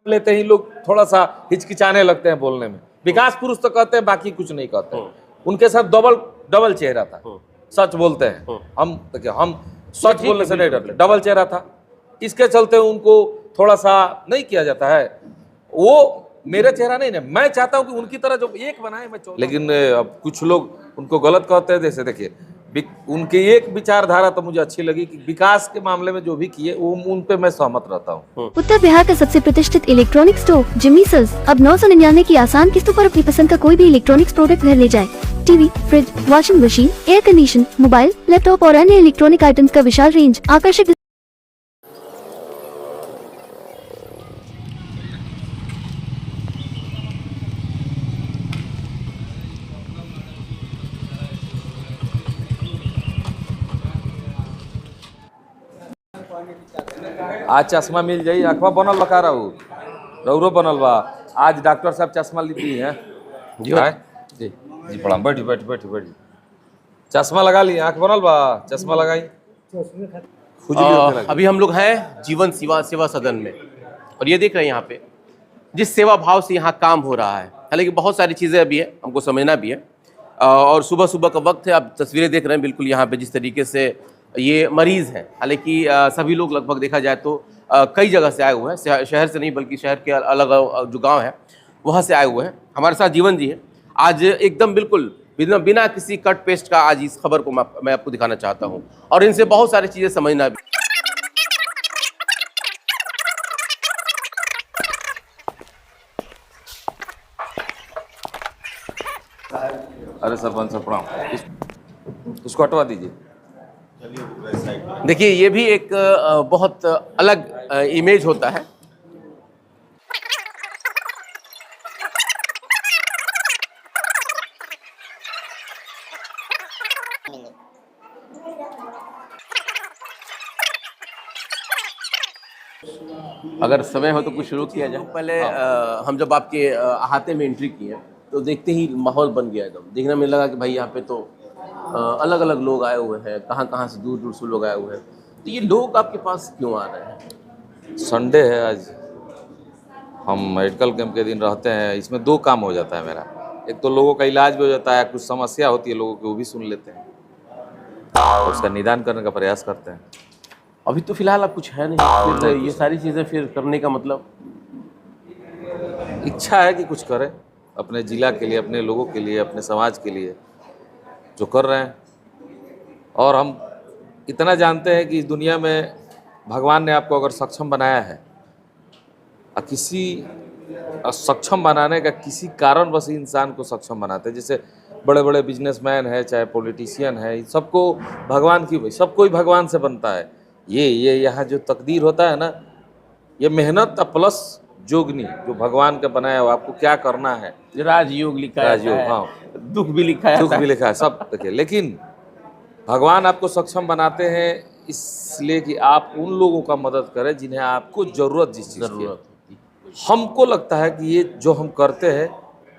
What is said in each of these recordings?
लेते ही लोग थोड़ा सा हिचकिचाने लगते हैं बोलने में। विकास पुरुष तो कहते हैं, बाकी कुछ नहीं कहते हैं। उनके साथ डबल चेहरा था। सच बोलते हैं, हम देखिए, हम सच बोलने से नहीं डरते, डबल चेहरा था। इसके चलते उनको थोड़ा सा नहीं किया जाता है। वो मेरा चेहरा नहीं ना, मैं चाहता हूं कि उनकी तरह जो एक बनाए मैं चाहता हूं। लेकिन अब कुछ लोग उनको गलत कहते हैं। जैसे देखिए, उनकी एक विचारधारा तो मुझे अच्छी लगी कि विकास के मामले में जो भी किए वो उन पे मैं सहमत रहता हूँ। उत्तर बिहार का सबसे प्रतिष्ठित इलेक्ट्रॉनिक स्टोर जिमीसल्स अब 999 की आसान किस्तों पर अपनी पसंद का कोई भी इलेक्ट्रॉनिक्स प्रोडक्ट घर ले जाए। TV, fridge, washing machine, air condition, mobile, laptop और अन्य इलेक्ट्रॉनिक आइटम्स का विशाल रेंज, आकर्षक आज चश्मा मिल जाई, अखबा बनल बका रहू, रौरो बनल बा। आज डॉक्टर साहब चश्मा ली हैं जी। जी जी प्रणाम, बैठी बैठी बैठी बैठी। चश्मा लगा ली, आँख बनल बा, चश्मा लगाई। अभी हम लोग हैं जीवन सेवा सदन में, और ये देख रहे हैं यहाँ पे जिस सेवा भाव से यहाँ काम हो रहा है। हालांकि बहुत सारी चीज़ें अभी है, हमको समझना भी है। और सुबह सुबह का वक्त है, आप तस्वीरें देख रहे हैं बिल्कुल यहाँ पे जिस तरीके से ये मरीज़ हैं। हालांकि सभी लोग लगभग देखा जाए तो कई जगह से आए हुए हैं, शहर से नहीं बल्कि शहर के अलग जो गाँव है वहाँ से आए हुए हैं। हमारे साथ जीवन जी है। आज एकदम बिल्कुल बिना किसी कट पेस्ट का आज इस खबर को मैं आपको दिखाना चाहता हूँ, और इनसे बहुत सारी चीज़ें समझना भी। अरे सरपंच साहब प्रणाम, उसको हटवा दीजिए। देखिए, ये भी एक बहुत अलग इमेज होता है। अगर समय हो तो कुछ शुरू किया जाए। पहले हम जब आपके अहाते में एंट्री किए तो देखते ही माहौल बन गया एकदम। देखने में लगा कि भाई यहाँ पे तो अलग अलग लोग आए हुए हैं, कहाँ से दूर दूर से लोग आए हुए हैं। तो ये लोग आपके पास क्यों आ रहे हैं? संडे है आज, हम मेडिकल कैंप के दिन रहते हैं। इसमें दो काम हो जाता है मेरा। एक तो लोगों का इलाज भी हो जाता है, कुछ समस्या होती है लोगों की वो भी सुन लेते हैं और उसका निदान करने का प्रयास करते हैं। अभी तो फिलहाल आप कुछ है नहीं, फिर ये सारी चीज़ें फिर करने का मतलब? इच्छा है कि कुछ करें अपने ज़िला के लिए, अपने लोगों के लिए, अपने समाज के लिए, जो कर रहे हैं। और हम इतना जानते हैं कि इस दुनिया में भगवान ने आपको अगर सक्षम बनाया है, और किसी सक्षम बनाने का किसी कारण बस इंसान को सक्षम बनाते हैं। जैसे बड़े बड़े बिजनेसमैन है, चाहे पॉलिटिशियन है, सबको भगवान की वही, सब कोई भगवान से बनता है। ये यहाँ जो तकदीर होता है ना, ये मेहनत प्लस जोगनी जो भगवान का बनाया हो, आपको क्या करना है। राजयोग लिखा है, राजयोग, हाँ, दुख भी लिखा है, दुख भी लिखा है, सब देखिए। लेकिन भगवान आपको सक्षम बनाते हैं इसलिए कि आप उन लोगों का मदद करें जिन्हें आपको ज़रूरत, जिस चीज़ की हमको लगता है कि ये जो हम करते हैं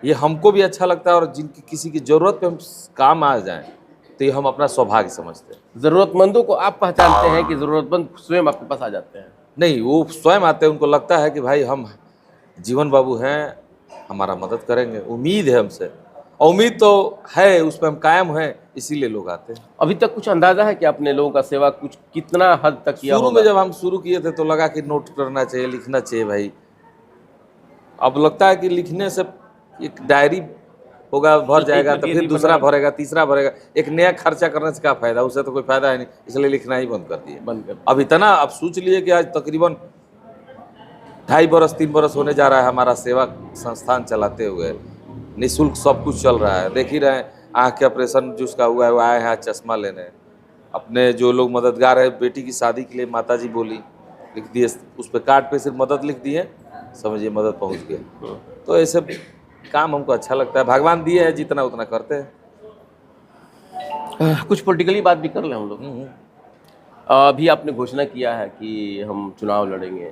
ये हमको भी अच्छा लगता है, और जिनकी किसी की ज़रूरत पे हम काम आ जाएं तो ये हम अपना सौभाग्य समझते हैं। ज़रूरतमंदों को आप पहचानते हैं कि ज़रूरतमंद स्वयं आपके पास आ जाते हैं? नहीं, वो स्वयं आते हैं। उनको लगता है कि भाई हम जीवन बाबू हैं, हमारा मदद करेंगे, उम्मीद है हमसे, और उम्मीद तो है, उस पर हम कायम हैं, इसीलिए लोग आते हैं। अभी तक कुछ अंदाज़ा है कि अपने लोगों का सेवा कुछ कितना हद तक किया? शुरू में जब हम शुरू किए थे तो लगा कि नोट करना चाहिए, लिखना चाहिए भाई। अब लगता है कि लिखने से एक डायरी होगा, भर जाएगा, तो फिर दूसरा भरेगा, तीसरा भरेगा। एक नया खर्चा करने से क्या फ़ायदा, उससे तो कोई फ़ायदा है नहीं, इसलिए लिखना ही बंद कर दिए। अब इतना अब सोच लिए कि आज तकरीबन 2.5 बरस 3 बरस होने जा रहा है हमारा सेवा संस्थान चलाते हुए। निःशुल्क सब कुछ चल रहा है, देख ही रहे हैं। आँख के ऑपरेशन जिसका हुआ है वो आए हैं चश्मा लेने। अपने जो लोग मददगार है, बेटी की शादी के लिए माताजी बोली, लिख दिए, उस पर कार्ड पे सिर्फ मदद लिख दिए, समझिए मदद पहुंच गया। तो ऐसे काम हमको अच्छा लगता है। भगवान दिए हैं, जितना उतना करते हैं। कुछ पॉलिटिकली बात भी कर लें हम लोग। अभी आपने घोषणा किया है कि हम चुनाव लड़ेंगे,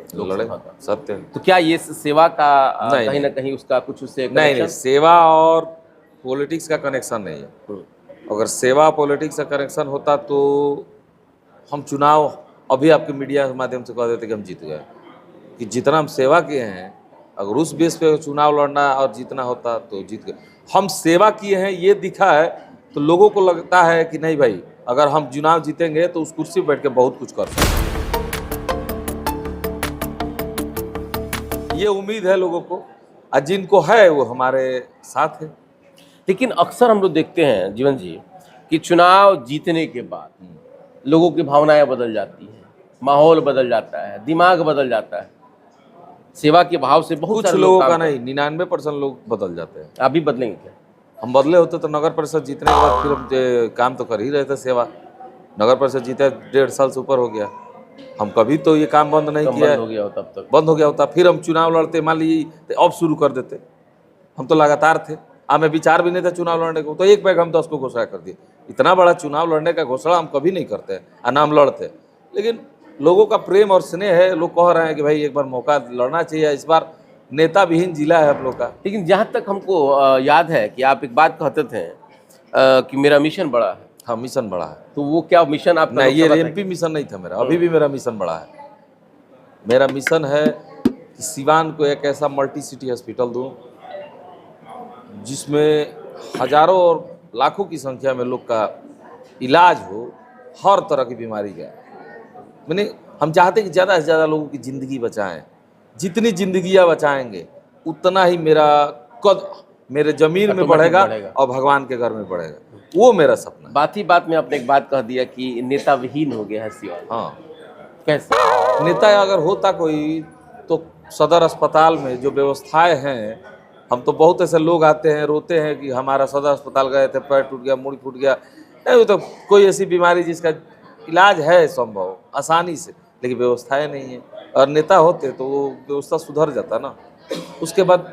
सत्य। तो क्या ये सेवा का कहीं ना कहीं उसका कुछ उससे नहीं, सेवा और पॉलिटिक्स का कनेक्शन नहीं है। अगर सेवा पॉलिटिक्स का कनेक्शन होता तो हम चुनाव अभी आपके मीडिया के माध्यम से कह देते कि हम जीत गए। कि जितना हम सेवा किए हैं अगर उस बेस पे चुनाव लड़ना और जीतना होता तो जीत गए। हम सेवा किए हैं ये दिखा है, तो लोगों को लगता है कि नहीं भाई, अगर हम चुनाव जीतेंगे तो उस कुर्सी पर बैठ के बहुत कुछ कर सकते हैं। ये उम्मीद है लोगों को, और जिनको है वो हमारे साथ है। लेकिन अक्सर हम लोग देखते हैं जीवन जी कि चुनाव जीतने के बाद लोगों की भावनाएं बदल जाती हैं, माहौल बदल जाता है, दिमाग बदल जाता है। सेवा के भाव से बहुत कुछ सारे लोगों काम का करते नहीं, 99% लोग बदल जाते हैं। हैं। आप भी बदलेंगे क्या? हम बदले होते तो नगर परिषद जीतने के बाद फिर हम काम तो कर ही रहे थे सेवा। नगर परिषद जीते 1.5 साल से ऊपर हो गया, हम कभी तो ये काम बंद नहीं कब किया बंद है। हो गया हो तब तक? बंद हो गया होता फिर हम चुनाव लड़ते, मान लीजिए तो अब शुरू कर देते। हम तो लगातार थे, हमें विचार भी नहीं था चुनाव लड़ने को, तो एक बैग हम 10 को घोषणा कर दिए। इतना बड़ा चुनाव लड़ने का घोषणा हम कभी नहीं करते हैं, और ना हम लड़ते। लेकिन लोगों का प्रेम और स्नेह है, लोग कह रहे हैं कि भाई एक बार मौका लड़ना चाहिए। इस बार नेता विहीन जिला है हम लोग का। लेकिन जहाँ तक हमको याद है कि आप एक बात कहते थे कि मेरा मिशन बड़ा है। हाँ, मिशन बड़ा है। तो वो क्या मिशन आपका? नहीं, ये लोकसभा एमपी मिशन नहीं था मेरा, अभी भी मेरा मिशन बड़ा है। मेरा मिशन है कि सिवान को एक ऐसा मल्टी सिटी हॉस्पिटल दूं जिसमें हजारों और लाखों की संख्या में लोग का इलाज हो, हर तरह की बीमारी का। मैंने हम चाहते हैं कि ज़्यादा से ज़्यादा लोगों की ज़िंदगी बचाएं। जितनी जिंदगियां बचाएंगे उतना ही मेरा कद मेरे जमीन में बढ़ेगा और भगवान के घर में बढ़ेगा। वो मेरा सपना है। बात ही बात में आपने एक बात कह दिया कि नेता विहीन हो गया है सिवान। हाँ, कैसे? नेता अगर होता कोई तो सदर अस्पताल में जो व्यवस्थाएं हैं, हम तो बहुत ऐसे लोग आते हैं रोते हैं कि हमारा सदर अस्पताल गए थे, पैर टूट गया, मुड़ी फूट गया। नहीं, तो कोई ऐसी बीमारी जिसका इलाज है संभव आसानी से, लेकिन व्यवस्थाएं नहीं है। और नेता होते तो वो व्यवस्था सुधर जाता ना। उसके बाद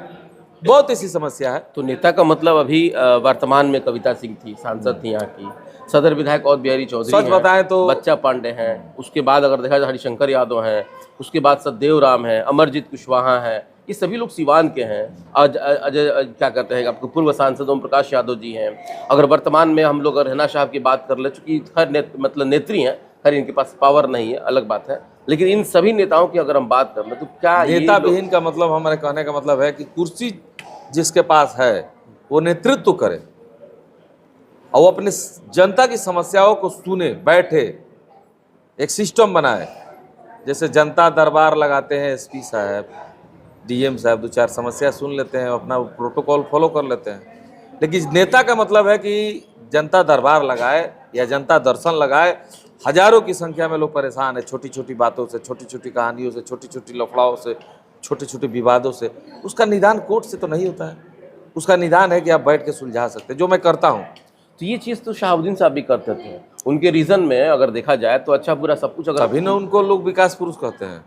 बहुत ऐसी समस्या है। तो नेता का मतलब अभी वर्तमान में कविता सिंह थी, सांसद थी यहाँ की, सदर विधायक और बिहारी चौधरी सच बताएं तो बच्चा पांडे हैं, उसके बाद अगर देखा जाए हरिशंकर यादव हैं, उसके बाद सतदेव राम हैं, अमरजीत कुशवाहा हैं, ये सभी लोग सिवान के हैं। अजय क्या कहते हैं आपके पूर्व सांसद ओम प्रकाश यादव जी हैं। अगर वर्तमान में हम लोग रहना साहब की बात कर ले, चूँकि हर मतलब नेत्री हैं, खैर इनके पास पावर नहीं है, अलग बात है, लेकिन इन सभी नेताओं की अगर हम बात कर ले तो क्या नेता विहीन का मतलब, हमारे कहने का मतलब है कि कुर्सी जिसके पास है वो नेतृत्व करे और वो अपने जनता की समस्याओं को सुने, बैठे, एक सिस्टम बनाए। जैसे जनता दरबार लगाते हैं, एसपी साहब, डीएम साहब 2-4 समस्या सुन लेते हैं, अपना प्रोटोकॉल फॉलो कर लेते हैं। लेकिन नेता का मतलब है कि जनता दरबार लगाए या जनता दर्शन लगाए। हजारों की संख्या में लोग परेशान है, छोटी छोटी बातों से, छोटी छोटी कहानियों से, छोटी छोटी लफड़ाओं से, छोटे छोटे विवादों से। उसका निदान कोर्ट से तो नहीं होता है, उसका निदान है कि आप बैठ के सुलझा सकते हैं, जो मैं करता हूँ। तो ये चीज़ तो शहाबुद्दीन साहब भी करते थे। उनके रीज़न में अगर देखा जाए तो अच्छा बुरा सब कुछ, अगर अभी ना उनको लोग विकास पुरुष कहते हैं,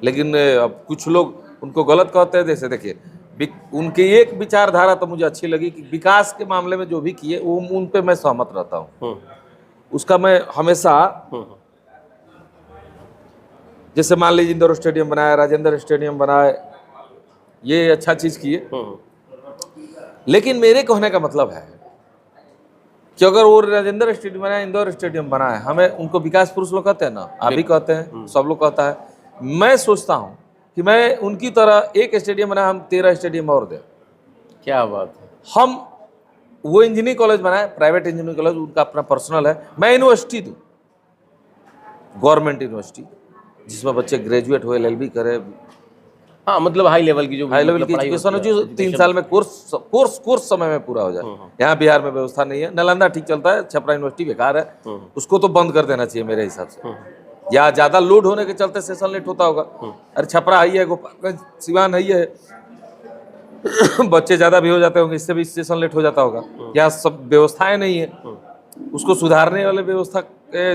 लेकिन अब कुछ लोग उनको गलत कहते हैं। जैसे देखिए, उनकी एक विचारधारा तो मुझे अच्छी लगी कि विकास के मामले में जो भी किए वो उन पे मैं सहमत रहता हूँ। उसका मैं हमेशा, जैसे मान लीजिए इंदौर स्टेडियम बनाया, राजेंद्र स्टेडियम बनाए, ये अच्छा चीज़ किए। लेकिन मेरे कहने का मतलब है कि अगर वो राजेंद्र स्टेडियम बनाया, इंदौर स्टेडियम बनाए, हमें उनको विकास पुरुष लोग कहते हैं ना, आप भी कहते हैं, सब लोग कहता है। मैं सोचता हूँ कि मैं उनकी तरह एक स्टेडियम बनाया, हम 13 स्टेडियम और दें। क्या बात है। हम वो इंजीनियरिंग कॉलेज बनाए, प्राइवेट इंजीनियरिंग कॉलेज, उनका अपना पर्सनल है। मैं यूनिवर्सिटी दूँ, गवर्नमेंट यूनिवर्सिटी, जिसमें बच्चे ग्रेजुएट हुए, LLB करे। हाँ, मतलब हाई लेवल की जो एजुकेशन हो, जो 3 साल में कोर्स समय में पूरा हो जाए। यहाँ बिहार में व्यवस्था नहीं है। नालंदा ठीक चलता है, छपरा यूनिवर्सिटी बेकार है, उसको तो बंद कर देना चाहिए मेरे हिसाब से। या ज़्यादा लोड होने के चलते सेशन लेट होता होगा। अरे छपरा है, गोपालगंज, सिवान है, बच्चे ज़्यादा भी हो जाते होंगे, इससे भी सेशन लेट हो जाता होगा। यहाँ सब व्यवस्थाएं नहीं है, उसको सुधारने वाले व्यवस्था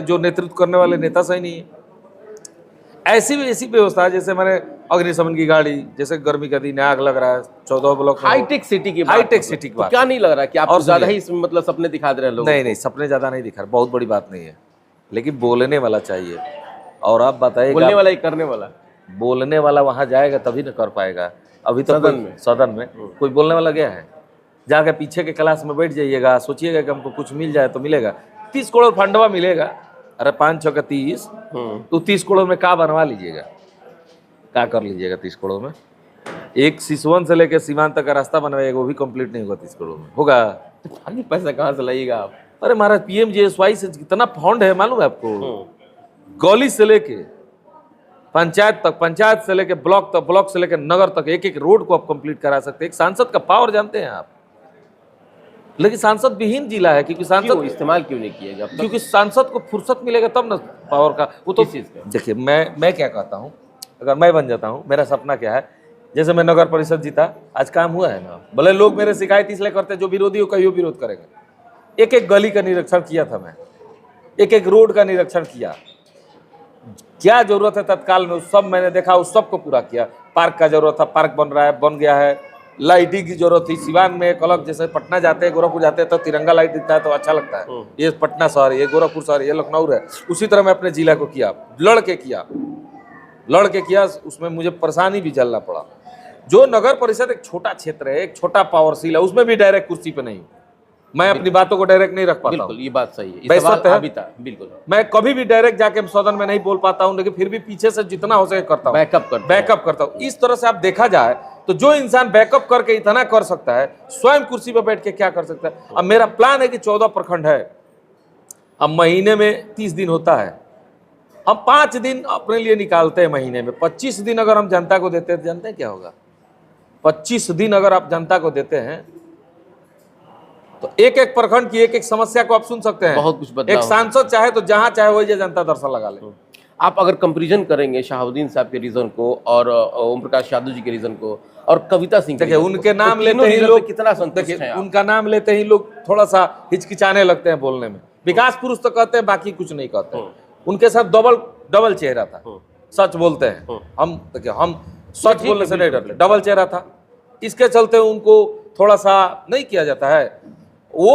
जो नेतृत्व करने वाले नेता सही नहीं है। ऐसी व्यवस्था है, जैसे मैंने अग्निशमन की गाड़ी, जैसे गर्मी का दिन आग लग रहा है 14 ब्लॉक, हाईटेक सिटी की हाईटेक सिटी की बात। क्या नहीं लग रहा कि आप ज्यादा ही मतलब सपने दिखा दे रहे हैं लोगों? नहीं, सपने ज्यादा नहीं दिखा रहे, बहुत बड़ी बात नहीं है, लेकिन बोलने वाला चाहिए। और आप बताइए, बोलने वाला ही करने वाला। बोलने वाला वहां जाएगा तभी न कर पाएगा। अभी तो सदन में कोई बोलने वाला गया है? जाके पीछे के क्लास में बैठ जाइएगा, सोचिएगा कि हमको कुछ मिल जाए तो मिलेगा। 30 करोड़ फंडवा मिलेगा, अरे 5-6 का 30, तो 30 करोड़ में क्या बनवा लीजिएगा, क्या कर लीजिएगा 30 करोड़ में? एक सिसवन से लेकर सीवान तक का रास्ता बनवाएगा, वो भी कंप्लीट नहीं होगा 30 करोड़ में, होगा? तो बाकी पैसा कहाँ से लाइएगा आप? अरे महाराज पीएमजीएसवाई से कितना फंड है मालूम है आपको? गली से लेके पंचायत तक, पंचायत से लेके ब्लॉक तक, ब्लॉक से लेके नगर तक, एक एक रोड को आप कंप्लीट करा सकते हैं। एक सांसद का पावर जानते हैं आप? लेकिन सांसद विहीन जिला है, क्योंकि क्यों सांसद इस्तेमाल क्यों नहीं किया जब तक? क्योंकि सांसद को फुर्सत मिलेगा तब ना पावर का। वो तो किस चीज़ का? देखिए, मैं क्या कहता हूँ, अगर मैं बन जाता हूँ, मेरा सपना क्या है, जैसे मैं नगर परिषद जीता, आज काम हुआ है ना, भले लोग मेरे शिकायत इसलिए करते हैं, जो विरोधी हो कहियो विरोध करेंगे। एक एक गली का निरीक्षण किया था मैं, एक एक रोड का निरीक्षण किया, क्या जरूरत है तत्काल में उस सब मैंने देखा, उस सब को पूरा किया। पार्क का जरूरत था, पार्क बन रहा है, बन गया है। लाइटिंग की जरूरत थी, सिवान में एक अलग, जैसे पटना जाते हैं, गोरखपुर जाते हैं तो तिरंगा लाइट दिखता है तो अच्छा लगता है, ये पटना शहर है, ये गोरखपुर शहर है, ये लखनऊ है। उसी तरह मैं अपने जिला को किया, लड़ के किया, उसमें मुझे परेशानी भी झेलना पड़ा। जो नगर परिषद एक छोटा क्षेत्र है, एक छोटा पावरशील है, उसमें भी डायरेक्ट कुर्सी पे नहीं, मैं अपनी बातों को डायरेक्ट नहीं रख पाता हूं। बिल्कुल, ये बात सही है, भाई ये सवाल सत्य है। अभी था, बिल्कुल मैं कभी भी डायरेक्ट जाके सदन में नहीं बोल पाता हूं, लेकिन फिर भी पीछे से जितना हो सके करता हूं, बैकअप करता हूं। इस तरह से आप देखा जाए तो जो इंसान बैकअप करके इतना कर सकता है, स्वयं कुर्सी पर बैठ के क्या कर सकता है। अब मेरा प्लान है कि 14 प्रखंड है, अब महीने में 30 दिन होता है, हम 5 दिन अपने लिए निकालते हैं महीने में। 25 दिन अगर हम जनता को देते हैं, जानते हैं क्या होगा? 25 दिन अगर आप जनता को देते हैं तो एक एक प्रखंड की एक एक समस्या को आप सुन सकते हैं। बहुत कुछ बदलाव एक सांसद चाहे तो जहां चाहे वही जनता दर्शन लगा ले। आप अगर कंपैरिजन करेंगे शहाबुद्दीन साहब के रीजन को और ओम प्रकाश यादव जी के रीजन को और कविता सिंह के देखिए, रीजन को, उनके नाम तो लेते तीनों ही रीजन लोग पे कितना संतुष्ट देखिए, हैं आप? उनका नाम लेते ही लोग थोड़ा सा हिचकिचाने लगते हैं बोलने में। विकास पुरुष तो कहते हैं, बाकी कुछ नहीं कहते हैं। उनके साथ डबल चेहरा था, सच बोलते हैं हम। देखिए, हम सच बोलने से नहीं डरते, डबल चेहरा था, इसके चलते उनको थोड़ा सा नहीं किया जाता है। वो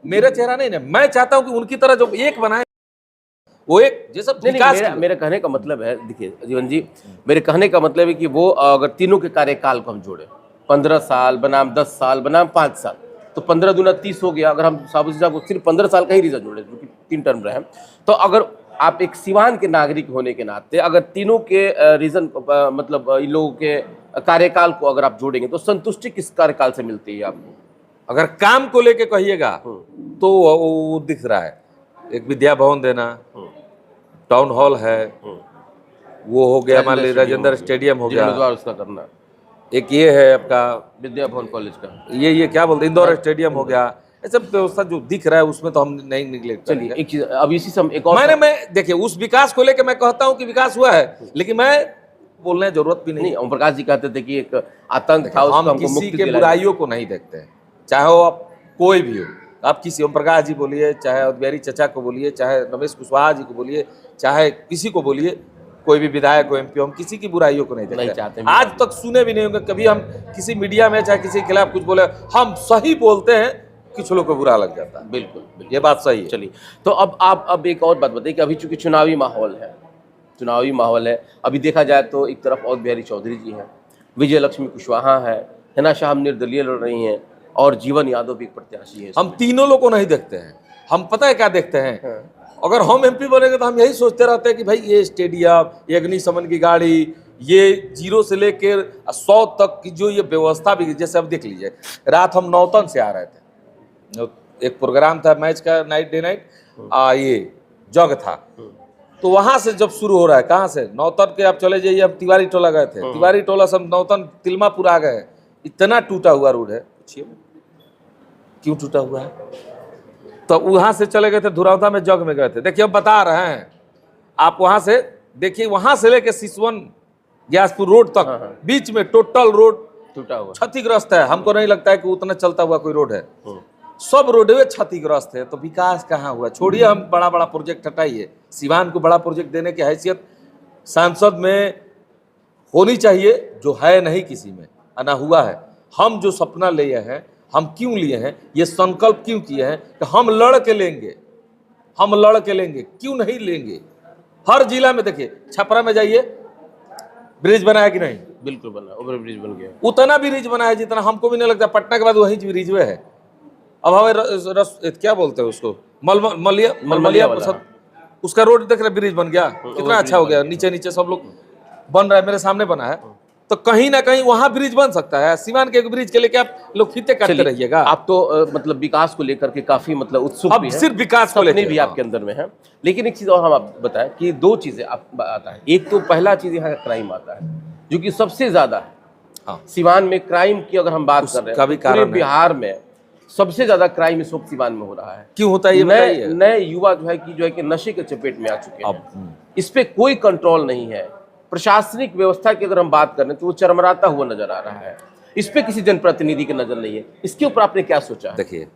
मेरा चेहरा नहीं ना, मैं चाहता हूं कि उनकी तरह जो एक बनाए, वो एक जैसा विकास। मेरा कहने का मतलब है, देखिए जीवन जी, मेरे कहने का मतलब है कि वो अगर तीनों के कार्यकाल को हम जोड़े, 15 साल बनाम 10 साल बनाम 5 साल, तो 15 दूना 30 हो गया। अगर हम शहाबुद्दीन साहब को सिर्फ 15 साल का ही रीजन जोड़े, जो कि 3 टर्म रहे, तो अगर आप एक सिवान के नागरिक होने के नाते अगर तीनों के रीजन मतलब इन लोगों के कार्यकाल को अगर आप जोड़ेंगे तो संतुष्टि किस कार्यकाल से मिलती है आपको? अगर काम को लेके कहिएगा तो वो दिख रहा है, एक विद्या भवन देना, टाउन हॉल है, वो हो गया, मान लीजिए राजेंद्र स्टेडियम हो गया, उसका करना, एक ये है आपका विद्या भवन कॉलेज का, ये क्या बोलते हैं, इंदौर स्टेडियम हो गया। ये सब व्यवस्था जो दिख रहा है उसमें तो हम नहीं निगलेक्ट चलिए करेंगे। एक चीज अब इसी समय एक और मैं देखिए, उस विकास को लेके मैं कहता हूं कि विकास हुआ है, लेकिन मैं बोलने की जरूरत भी नहीं। ओम प्रकाश जी कहते थे कि एक आतंक था, उसको हम हमको किसी मुक्ति के दिलानी। बुराइयों को नहीं देखते हैं, चाहे वो आप कोई भी हो। आप किसी ओम प्रकाश जी बोलिए, चाहे अद्वैरी चचा को बोलिए, चाहे रमेश कुशवाहा जी को बोलिए, चाहे किसी को बोलिए, कोई भी विधायक हो, एमपी, हम किसी की बुराइयों को नहीं देखते चाहते। आज तक सुने भी नहीं होंगे कभी हम किसी मीडिया में चाहे किसी के खिलाफ कुछ बोले। हम सही बोलते हैं, कुछ लोग को बुरा लग जाता है। बिल्कुल, ये बात सही है। चलिए, तो अब एक और बात बताइए कि अभी चूंकि चुनावी माहौल है, अभी देखा जाए तो एक तरफ और बिहारी चौधरी जी हैं, विजय लक्ष्मी कुशवाहा है, हिना शाह निर्दलीय लड़ रही हैं, और जीवन यादव भी एक प्रत्याशी है। हम तीनों लोग को नहीं देखते हैं, हम पता है क्या देखते हैं, अगर हम एमपी बनेंगे तो हम यही सोचते रहते हैं कि भाई ये स्टेडियम, ये अग्निशमन की गाड़ी, ये 0 से लेकर 100 तक की जो ये व्यवस्था भी, जैसे अब देख लीजिए, रात हम नौतन से आ रहे थे, एक प्रोग्राम था मैच का, डे नाइट, ये जग था, तो वहां से जब शुरू हो रहा है, कहाँ से, नौतन के आप चले जाइए, अब तिवारी टोला गए थे, तिवारी टोला सब नौतन तिलमापुर आ गए, इतना टूटा हुआ रोड है, पूछिए क्यों टूटा हुआ है। तो वहां से चले गए थे, धुरौदा में जग में गए थे। देखिए अब बता रहे हैं आप, वहां से देखिए, वहां से लेके सिसवन ग्यासपुर रोड तक बीच में टोटल रोड टूटा हुआ, क्षतिग्रस्त है। हमको नहीं लगता है कि उतना चलता हुआ कोई रोड है, सब रोडवे क्षतिग्रस्त है। तो विकास कहाँ हुआ? छोड़िए, हम बड़ा बड़ा प्रोजेक्ट हटाइए, सिवान को बड़ा प्रोजेक्ट देने की हैसियत सांसद में होनी चाहिए, जो है नहीं किसी में, ना हुआ है। हम जो सपना लिए हैं, हम क्यों लिए हैं, ये संकल्प क्यों किए हैं कि हम लड़ के लेंगे, क्यों नहीं लेंगे। हर जिला में देखिए, छपरा में जाइए, ब्रिज बनाया कि नहीं? बिल्कुल बना, ओवर ब्रिज बन गया, उतना ब्रिज बनाया जितना हमको भी नहीं लगता पटना के बाद वही ब्रिज है। अब हमें क्या बोलते हैं उसको, मलमलिया प्रसाद, उसका रोड देख रहे, ब्रिज बन गया, कितना अच्छा हो गया, नीचे नीचे सब लोग बन रहा है, मेरे सामने बना है, तो कहीं ना कहीं वहां ब्रिज बन सकता है। सीवान के एक ब्रिज के लेके आप लोग फीते काटते रहिएगा। आप तो मतलब विकास को लेकर के काफी मतलब उत्सुक अब भी हैं, सिर्फ विकास को सपने लेके, भी आपके अंदर में है। लेकिन एक चीज और हम आप बताएं कि दो चीजें आप आता है। एक तो पहला चीज यहाँ का क्राइम आता है जो कि सबसे ज्यादा है। हाँ। सीवान में क्राइम की अगर हम बात कर रहे उसका भी हैं, पूरे कारण है। बिहार में सबसे ज्यादा क्राइम इस वक्त सीवान में हो रहा है। क्यों होता है ये बताइए। नए युवा जो है कि नशे के चपेट में आ चुके हैं। अब इस पे कोई कंट्रोल नहीं है। प्रशासनिक व्यवस्था की अगर हम बात करें तो वो चरमराता हुआ नजर आ रहा है। इस पे किसी जनप्रतिनिधि की नजर नहीं है। इसके ऊपर आपने क्या सोचा है? देखिए,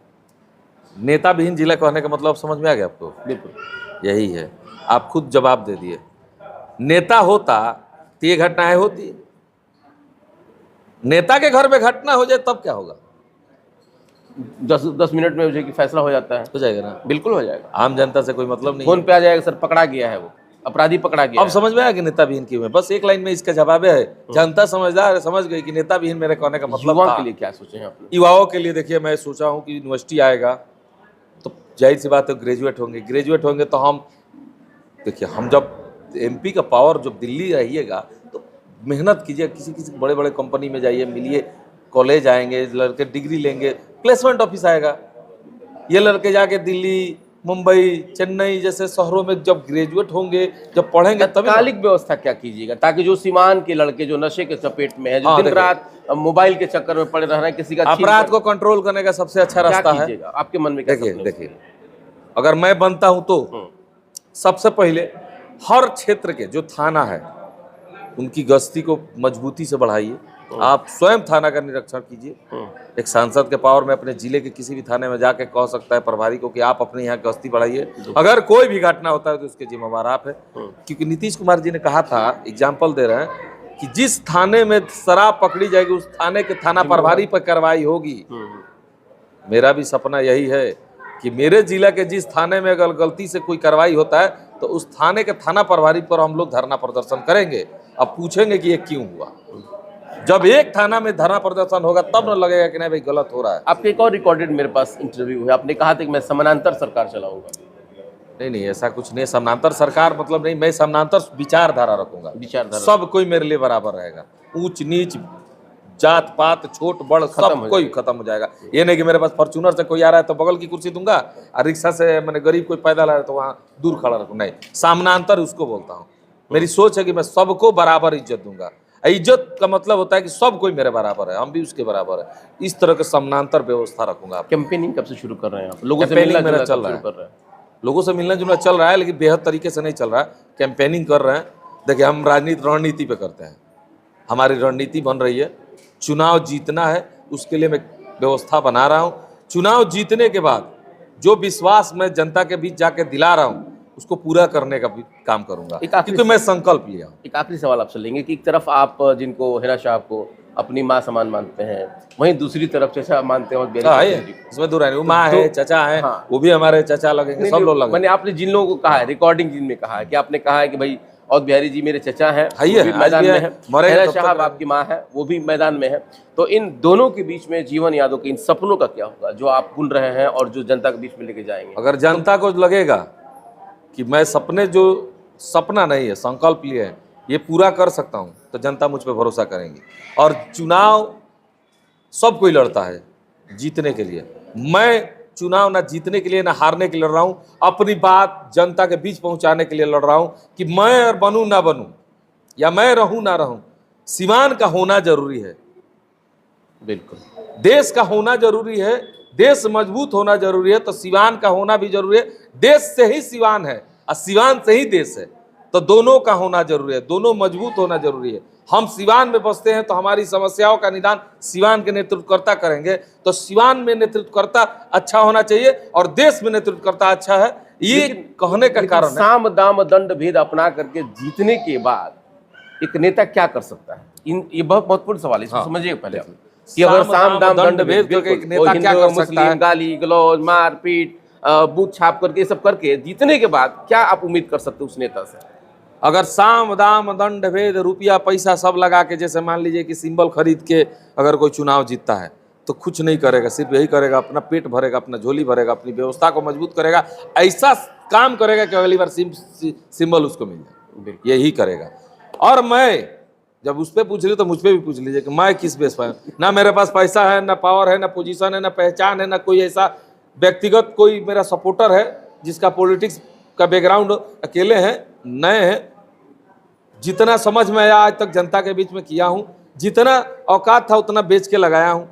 नेता विहीन जिला कहने का मतलब समझ में आ गया आपको? बिल्कुल यही है, आप खुद जवाब दे दिए। नेता होता तो ये घटनाएं होती, नेता के घर में घटना हो जाए तब क्या होगा? 10 मिनट में मुझे कि फैसला हो जाता है। हो जाएगा ना, बिल्कुल हो जाएगा। आम जनता से कोई मतलब नहीं फोन है। पे आ जाएगा, सर पकड़ा गया है, वो अपराधी पकड़ा गया अब है। समझ में आया कि नेता विहीन क्यों है? बस एक लाइन में इसका जवाब है, जनता समझदार है, समझ गई कि नेता विहीन मेरे कहने का मतलब युवाओं था। के लिए क्या सोचे हैं आपने? युवाओं के लिए देखिए, मैं सोचा हूँ कि यूनिवर्सिटी आएगा तो जाहिर सी बात है ग्रेजुएट होंगे तो हम देखिए, हम जब एमपी का पावर जब दिल्ली रहिएगा तो मेहनत कीजिए, किसी बड़े बड़े कंपनी में जाइए, मिलिए, कॉलेज आएंगे लड़के, डिग्री लेंगे, प्लेसमेंट ऑफिस आएगा। ये लड़के जाके दिल्ली, मुंबई, चेन्नई जैसे शहरों में जब ग्रेजुएट होंगे, जब पढ़ेंगे तभी। तात्कालिक व्यवस्था क्या कीजिएगा ताकि जो सीमान के लड़के जो नशे के चपेट में है, जो हाँ, दिन देखिए। रात मोबाइल के चक्कर में पड़े रह रहे हैं, किसी का अपराध को कंट्रोल करने का सबसे अच्छा रास्ता है, कीजिएगा? आपके मन में क्या सपने हैं? देखिए, अगर मैं बनता हूं तो सबसे पहले हर क्षेत्र के जो थाना है उनकी गश्ती को मजबूती से बढ़ाइए। आप स्वयं थाना का निरीक्षण कीजिए। एक सांसद के पावर में अपने जिले के किसी भी थाने में जाके कह सकता है प्रभारी को कि आप अपने यहाँ गश्ती बढ़ाइए, अगर कोई भी घटना होता है तो उसके जिम्मेवार आप है। क्योंकि नीतीश कुमार जी ने कहा था, एग्जाम्पल दे रहे हैं, कि जिस थाने में शराब पकड़ी जाएगी उस थाने के थाना प्रभारी पर कार्रवाई होगी। मेरा भी सपना यही है कि मेरे जिला के जिस थाने में अगर गलती से कोई कार्रवाई होता है तो उस थाने के थाना प्रभारी पर हम लोग धरना प्रदर्शन करेंगे। अब पूछेंगे कि ये क्यों हुआ। जब एक थाना में धरना प्रदर्शन होगा तब न लगेगा कि नहीं भाई गलत हो रहा है। आपके एक और रिकॉर्डेड मेरे पास इंटरव्यू है, आपने कहा था कि मैं समानांतर सरकार चलाऊंगा। नहीं, ऐसा कुछ नहीं। समानांतर सरकार मतलब नहीं, मैं समानांतर विचारधारा रखूंगा। विचारधारा सब कोई मेरे लिए बराबर रहेगा, ऊंच नीच, जात पात, छोट बड़ सब कोई खत्म हो जाएगा। ये नहीं कि मेरे पास फॉर्च्यूनर से कोई आ रहा है तो बगल की कुर्सी दूंगा, और रिक्शा से मैंने गरीब कोई पैदल आ रहा है तो वहाँ दूर खड़ा रखूँ। नहीं, समानांतर उसको बोलता हूँ। मेरी सोच है कि मैं सबको बराबर इज्जत दूंगा। इज्जत का मतलब होता है कि सब कोई मेरे बराबर है, हम भी उसके बराबर है। इस तरह के समानांतर व्यवस्था रखूंगा। कैंपेनिंग कब से शुरू कर रहे हैं आप? लोगों से कैंपेनिंग मिलना मेरा जुलना चल कब रहा शुरू कर रहे हैं? लोगों से मिलना जुलना चल रहा है, लेकिन बेहद तरीके से नहीं चल रहा है। कैंपेनिंग कर रहे हैं। देखिए, हम रणनीति पे करते हैं। हमारी रणनीति बन रही है, चुनाव जीतना है, उसके लिए मैं व्यवस्था बना रहा हूँ। चुनाव जीतने के बाद जो विश्वास मैं जनता के बीच जाके दिला रहा हूँ उसको पूरा करने का भी काम करूंगा, क्योंकि मैं संकल्प लिया हूँ। एक आखिरी सवाल आपसे लेंगे कि एक तरफ आप जिनको हिना शाह को अपनी माँ समान मानते हैं, वहीं दूसरी तरफ चचा मानते हैं। इसमें दूर है, वो माँ है, चचा है, हाँ। वो भी हमारे चचा लगेंगे, सब लोग लगेंगे। मैंने आपने जिन लोगों को कहा है, रिकॉर्डिंग जिनमें कहा है कि आपने कहा है कि भाई और बिहारी जी मेरे चचा हैं, वो भी मैदान में है, हिना शाह आपकी माँ है, वो भी मैदान में है। तो इन दोनों के बीच में जीवन यादव के इन सपनों का क्या होगा जो आप बुन रहे हैं और जो जनता के बीच में लेके जाएंगे? अगर जनता को लगेगा कि मैं सपने, जो सपना नहीं है संकल्प लिए है, ये पूरा कर सकता हूँ तो जनता मुझ पर भरोसा करेंगी। और चुनाव सब कोई लड़ता है जीतने के लिए। मैं चुनाव ना जीतने के लिए ना हारने के लिए लड़ रहा हूँ, अपनी बात जनता के बीच पहुँचाने के लिए लड़ रहा हूँ कि मैं और बनूँ ना बनूँ या मैं रहूँ ना रहूँ, सीवान का होना जरूरी है। बिल्कुल, देश का होना जरूरी है, देश मजबूत होना जरूरी है तो सीवान का होना भी जरूरी है। देश से ही सीवान है और सीवान से ही देश है, तो दोनों का होना जरूरी है, दोनों मजबूत होना जरूरी है। हम सीवान में बसते हैं तो हमारी समस्याओं का निदान सीवान के नेतृत्वकर्ता करेंगे, तो सीवान में नेतृत्वकर्ता अच्छा होना चाहिए और देश में नेतृत्वकर्ता अच्छा है, ये कहने का कारण है। साम दाम दंड भेद अपना करके जीतने के बाद एक नेता क्या कर सकता है? ये बहुत महत्वपूर्ण सवाल है, इसको समझिए पहले आप कि अगर साम दाम दंड भेद करके एक नेता क्या कर सकता है? गाली गलौज, मारपीट, बूथ छाप करके ये सब करके जीतने के बाद क्या आप उम्मीद कर सकते हो उस नेता से? अगर साम दाम दंड भेद रुपया पैसा सब लगा के, जैसे मान लीजिए कि सिंबल खरीद के अगर कोई चुनाव जीतता है तो कुछ नहीं करेगा, सिर्फ यही करेगा, अपना पेट भरेगा, अपना झोली भरेगा, अपनी व्यवस्था को मजबूत करेगा, ऐसा काम करेगा कि अगली बार सिंबल उसको मिल जाए, यही करेगा। और मैं जब उस पर पूछ रही हो तो मुझ पर भी पूछ लीजिए कि मैं किस बेस पर हूं। ना मेरे पास पैसा है, ना पावर है, ना पोजीशन है, ना पहचान है, ना कोई ऐसा व्यक्तिगत कोई मेरा सपोर्टर है जिसका पॉलिटिक्स का बैकग्राउंड अकेले हैं, नए हैं। जितना समझ में आया आज तक जनता के बीच में किया हूं, जितना औकात था उतना बेच के लगाया हूं।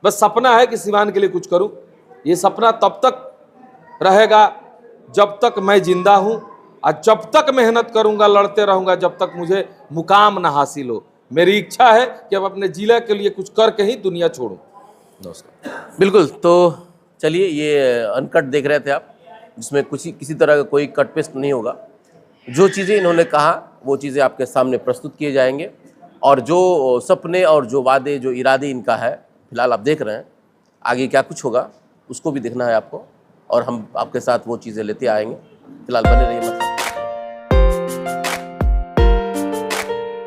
बस सपना है कि सिवान के लिए कुछ करूं। ये सपना तब तक रहेगा जब तक मैं जिंदा हूं, और जब तक मेहनत करूंगा, लड़ते रहूंगा, जब तक मुझे मुकाम ना हासिल हो। मेरी इच्छा है कि अब अपने जिले के लिए कुछ करके ही दुनिया छोड़ूं। नमस्कार। बिल्कुल, तो चलिए, ये अनकट देख रहे थे आप, जिसमें किसी तरह का कोई कट पेस्ट नहीं होगा। जो चीज़ें इन्होंने कहा वो चीज़ें आपके सामने प्रस्तुत किए जाएंगे, और जो सपने और जो वादे, जो इरादे इनका है, फिलहाल आप देख रहे हैं। आगे क्या कुछ होगा उसको भी देखना है आपको, और हम आपके साथ वो चीज़ें लेते आएंगे। फिलहाल बने रहिए।